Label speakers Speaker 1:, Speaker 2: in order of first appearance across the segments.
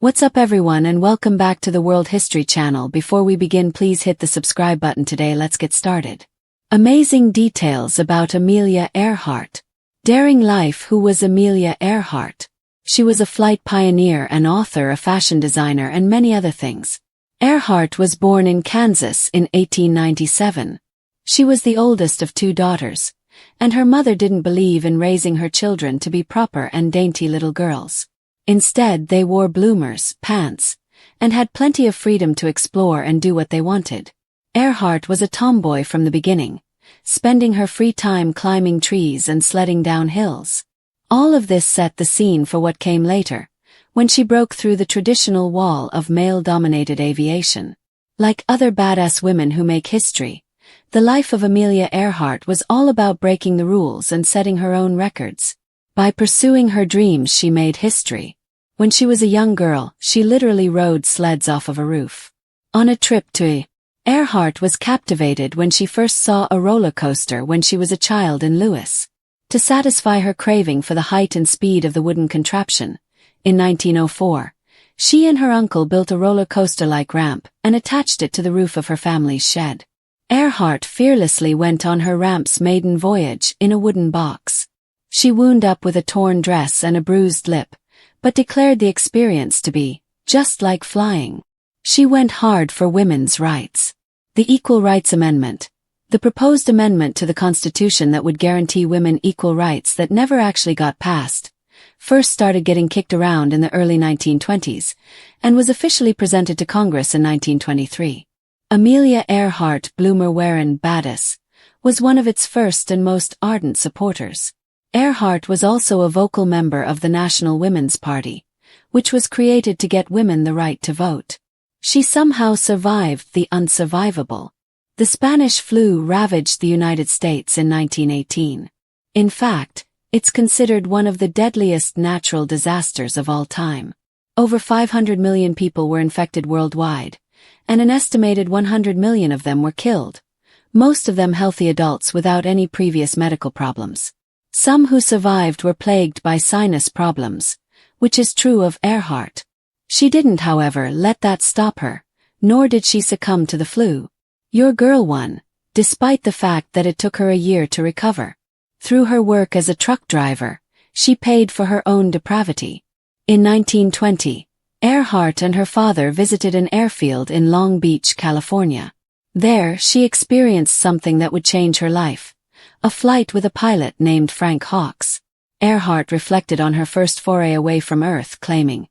Speaker 1: What's up everyone and welcome back to the World History Channel. Before we begin, please hit the subscribe button today. Let's get started. Amazing details about Amelia Earhart. Daring life. Who was Amelia Earhart? She was a flight pioneer, an author, a fashion designer, and many other things. Earhart was born in Kansas in 1897. She was the oldest of two daughters, and her mother didn't believe in raising her children to be proper and dainty little girls. Instead, they wore bloomers, pants, and had plenty of freedom to explore and do what they wanted. Earhart was a tomboy from the beginning, spending her free time climbing trees and sledding down hills. All of this set the scene for what came later, when she broke through the traditional wall of male-dominated aviation. Like other badass women who make history, the life of Amelia Earhart was all about breaking the rules and setting her own records. By pursuing her dreams, she made history. When she was a young girl, she literally rode sleds off of a roof. On a trip to Earhart was captivated when she first saw a roller coaster when she was a child in Lewis. To satisfy her craving for the height and speed of the wooden contraption, in 1904, she and her uncle built a roller coaster-like ramp and attached it to the roof of her family's shed. Earhart fearlessly went on her ramp's maiden voyage in a wooden box. She wound up with a torn dress and a bruised lip, but declared the experience to be just like flying. She went hard for women's rights. The Equal Rights Amendment, the proposed amendment to the Constitution that would guarantee women equal rights that never actually got passed, first started getting kicked around in the early 1920s, and was officially presented to Congress in 1923. Amelia Earhart, bloomer-wearin' badass, was one of its first and most ardent supporters. Earhart was also a vocal member of the National Women's Party, which was created to get women the right to vote. She somehow survived the unsurvivable. The Spanish flu ravaged the United States in 1918. In fact, it's considered one of the deadliest natural disasters of all time. Over 500 million people were infected worldwide, and an estimated 100 million of them were killed, most of them healthy adults without any previous medical problems. Some who survived were plagued by sinus problems, which is true of Earhart. She didn't, however, let that stop her, nor did she succumb to the flu. Your girl won, despite the fact that it took her a year to recover. Through her work as a truck driver, she paid for her own depravity. In 1920, Earhart and her father visited an airfield in Long Beach, California. There, she experienced something that would change her life. A flight with a pilot named Frank Hawks. Earhart reflected on her first foray away from Earth, claiming,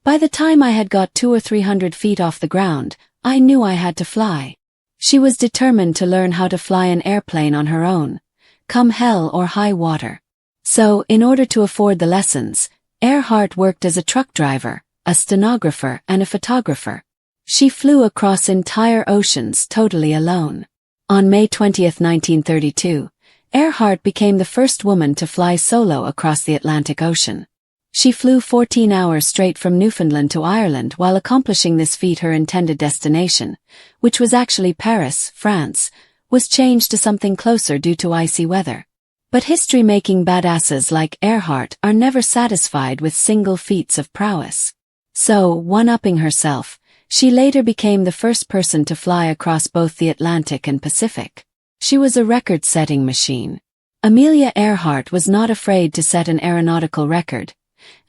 Speaker 1: "By the time I had got 200 or 300 feet off the ground, I knew I had to fly." She was determined to learn how to fly an airplane on her own, come hell or high water. So, in order to afford the lessons, Earhart worked as a truck driver, a stenographer, and a photographer. She flew across entire oceans totally alone. On May 20, 1932, Earhart became the first woman to fly solo across the Atlantic Ocean. She flew 14 hours straight from Newfoundland to Ireland. While accomplishing this feat, her intended destination, which was actually Paris, France, was changed to something closer due to icy weather. But history-making badasses like Earhart are never satisfied with single feats of prowess. So, one-upping herself, she later became the first person to fly across both the Atlantic and Pacific. She was a record-setting machine. Amelia Earhart was not afraid to set an aeronautical record,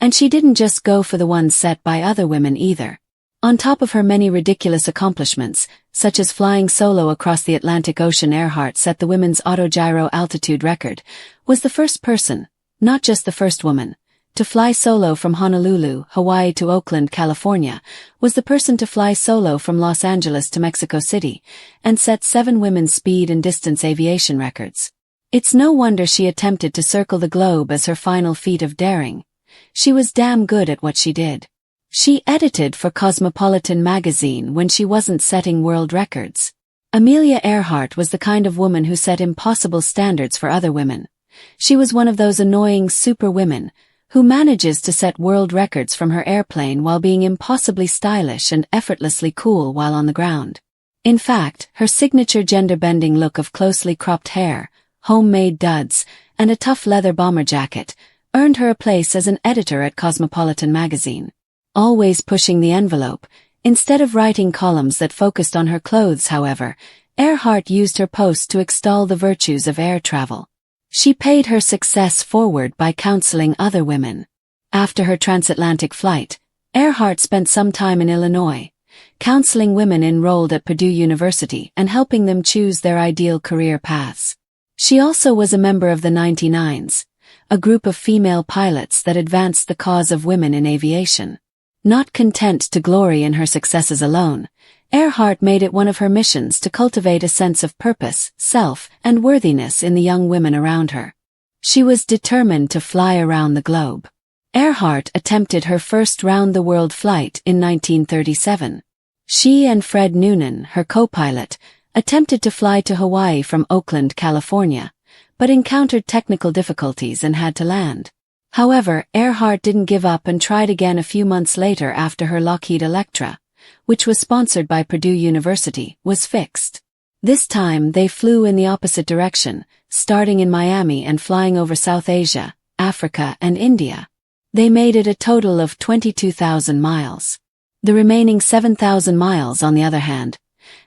Speaker 1: and she didn't just go for the ones set by other women either. On top of her many ridiculous accomplishments, such as flying solo across the Atlantic Ocean, Earhart set the women's autogyro altitude record, was the first person, not just the first woman, to fly solo from Honolulu, Hawaii to Oakland, California, was the person to fly solo from Los Angeles to Mexico City, and set 7 women's speed and distance aviation records. It's no wonder she attempted to circle the globe as her final feat of daring. She was damn good at what she did. She edited for Cosmopolitan magazine when she wasn't setting world records. Amelia Earhart was the kind of woman who set impossible standards for other women. She was one of those annoying superwomen who manages to set world records from her airplane while being impossibly stylish and effortlessly cool while on the ground. In fact, her signature gender-bending look of closely cropped hair, homemade duds, and a tough leather bomber jacket earned her a place as an editor at Cosmopolitan magazine. always pushing the envelope. Instead of writing columns that focused on her clothes, however, Earhart used her post to extol the virtues of air travel. She paid her success forward by counseling other women. After her transatlantic flight, Earhart spent some time in Illinois, counseling women enrolled at Purdue University and helping them choose their ideal career paths. She also was a member of the 99s, a group of female pilots that advanced the cause of women in aviation. Not content to glory in her successes alone, Earhart made it one of her missions to cultivate a sense of purpose, self, and worthiness in the young women around her. She was determined to fly around the globe. Earhart attempted her first round-the-world flight in 1937. She and Fred Noonan, her co-pilot, attempted to fly to Hawaii from Oakland, California, but encountered technical difficulties and had to land. However, Earhart didn't give up and tried again a few months later after her Lockheed Electra, which was sponsored by Purdue University, was fixed. This time they flew in the opposite direction, starting in Miami and flying over South Asia, Africa, and India. They made it a total of 22,000 miles. The remaining 7,000 miles, on the other hand,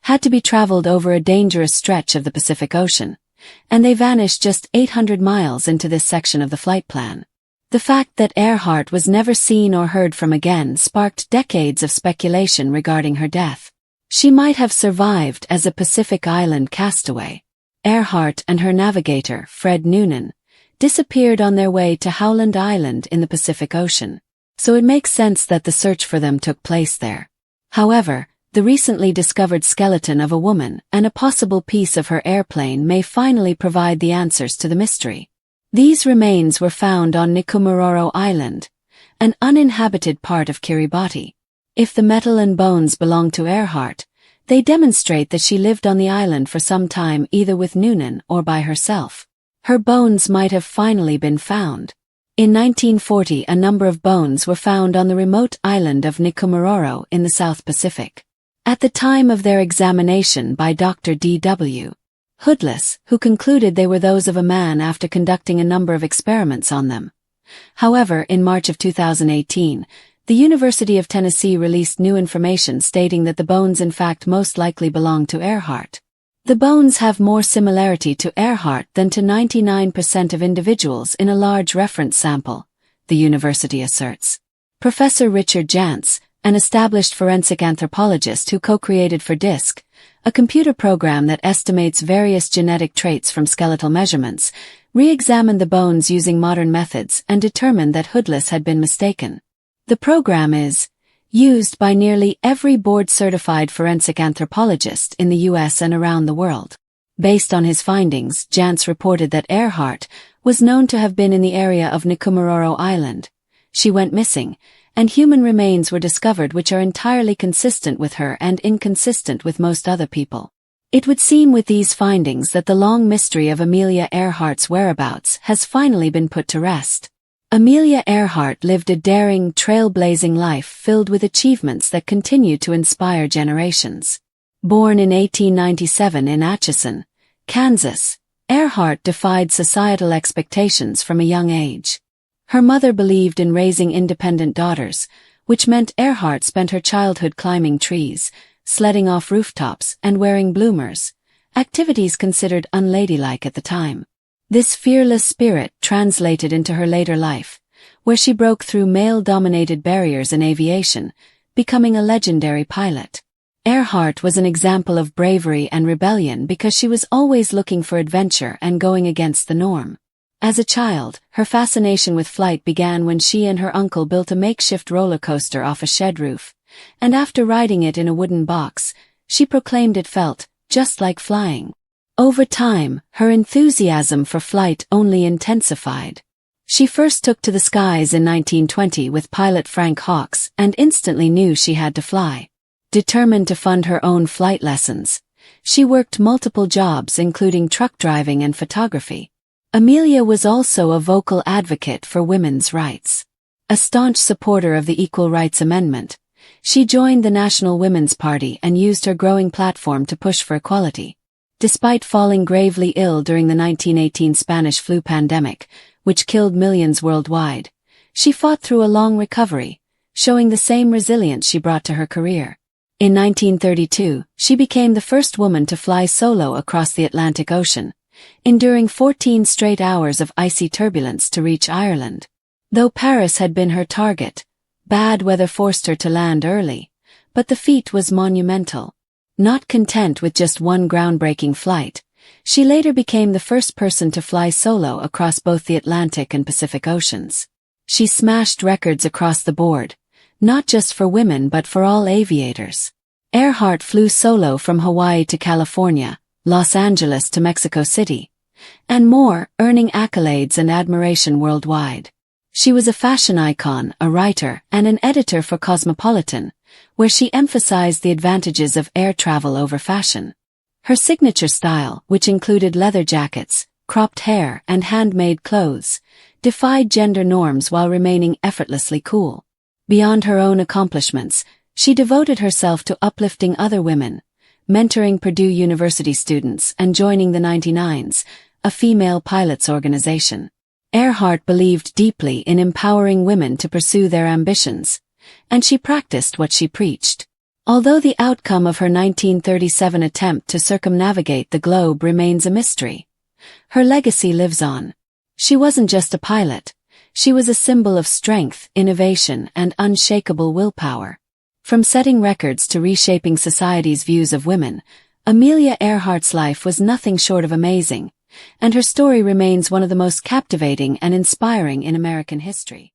Speaker 1: had to be traveled over a dangerous stretch of the Pacific Ocean, and they vanished just 800 miles into this section of the flight plan. The fact that Earhart was never seen or heard from again sparked decades of speculation regarding her death. She might have survived as a Pacific Island castaway. Earhart and her navigator, Fred Noonan, disappeared on their way to Howland Island in the Pacific Ocean, so it makes sense that the search for them took place there. However, the recently discovered skeleton of a woman and a possible piece of her airplane may finally provide the answers to the mystery. These remains were found on Nikumaroro Island, an uninhabited part of Kiribati. If the metal and bones belong to Earhart, they demonstrate that she lived on the island for some time either with Noonan or by herself. Her bones might have finally been found. In 1940, a number of bones were found on the remote island of Nikumaroro in the South Pacific. At the time of their examination by Dr. D.W. Hoodless, who concluded they were those of a man after conducting a number of experiments on them. However, in March of 2018, the University of Tennessee released new information stating that the bones in fact most likely belong to Earhart. The bones have more similarity to Earhart than to 99% of individuals in a large reference sample, the university asserts. Professor Richard Jantz, an established forensic anthropologist who co-created for DISC, a computer program that estimates various genetic traits from skeletal measurements, re-examined the bones using modern methods and determined that Hoodless had been mistaken. The program is used by nearly every board-certified forensic anthropologist in the U.S. and around the world. Based on his findings, Jantz reported that Earhart was known to have been in the area of Nikumaroro Island. She went missing, and human remains were discovered which are entirely consistent with her and inconsistent with most other people. It would seem with these findings that the long mystery of Amelia Earhart's whereabouts has finally been put to rest. Amelia Earhart lived a daring, trailblazing life filled with achievements that continue to inspire generations. Born in 1897 in Atchison, Kansas, Earhart defied societal expectations from a young age. Her mother believed in raising independent daughters, which meant Earhart spent her childhood climbing trees, sledding off rooftops, and wearing bloomers, activities considered unladylike at the time. This fearless spirit translated into her later life, where she broke through male-dominated barriers in aviation, becoming a legendary pilot. Earhart was an example of bravery and rebellion because she was always looking for adventure and going against the norm. As a child, her fascination with flight began when she and her uncle built a makeshift roller coaster off a shed roof, and after riding it in a wooden box, she proclaimed it felt just like flying. Over time, her enthusiasm for flight only intensified. She first took to the skies in 1920 with pilot Frank Hawks and instantly knew she had to fly. Determined to fund her own flight lessons, she worked multiple jobs including truck driving and photography. Amelia was also a vocal advocate for women's rights. A staunch supporter of the Equal Rights Amendment, she joined the National Women's Party and used her growing platform to push for equality. Despite falling gravely ill during the 1918 Spanish flu pandemic, which killed millions worldwide, she fought through a long recovery, showing the same resilience she brought to her career. In 1932, she became the first woman to fly solo across the Atlantic Ocean, enduring 14 straight hours of icy turbulence to reach Ireland. Though Paris had been her target, bad weather forced her to land early, but the feat was monumental. Not content with just one groundbreaking flight, she later became the first person to fly solo across both the Atlantic and Pacific Oceans. She smashed records across the board, not just for women but for all aviators. Earhart flew solo from Hawaii to California, Los Angeles to Mexico City, and more, earning accolades and admiration worldwide. She was a fashion icon, a writer, and an editor for Cosmopolitan, where she emphasized the advantages of air travel over fashion. Her signature style, which included leather jackets, cropped hair, and handmade clothes, defied gender norms while remaining effortlessly cool. Beyond her own accomplishments, she devoted herself to uplifting other women, mentoring Purdue University students and joining the 99s, a female pilots organization. Earhart believed deeply in empowering women to pursue their ambitions, and she practiced what she preached. Although the outcome of her 1937 attempt to circumnavigate the globe remains a mystery, her legacy lives on. She wasn't just a pilot, she was a symbol of strength, innovation, and unshakable willpower. From setting records to reshaping society's views of women, Amelia Earhart's life was nothing short of amazing, and her story remains one of the most captivating and inspiring in American history.